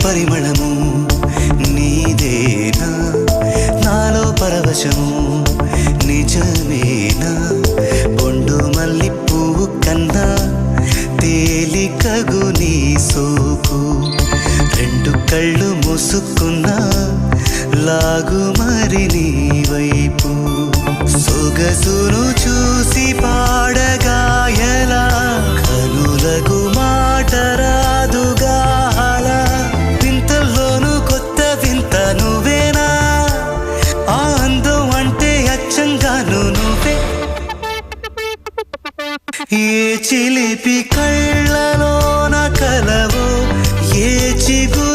పరిమళము నీదేనా నాలో పరవశము నిజమేనా బొండు మల్లి పువ్వు కన్నా తేలికగు నీ సోకు రెండు కళ్ళు మూసుకున్నా లాగు మరి నీ వైపు సొగసును చూసి పాడగా ఎలా కనులకు మాట రాదుగా అలా వింతల్లోనూ కొత్త వింత నువ్వేనా ఆ అందం అంటే అచ్చంగాను నువ్వే ఏ చిలిపి కళ్ళలోన కలవో ఏ చిగు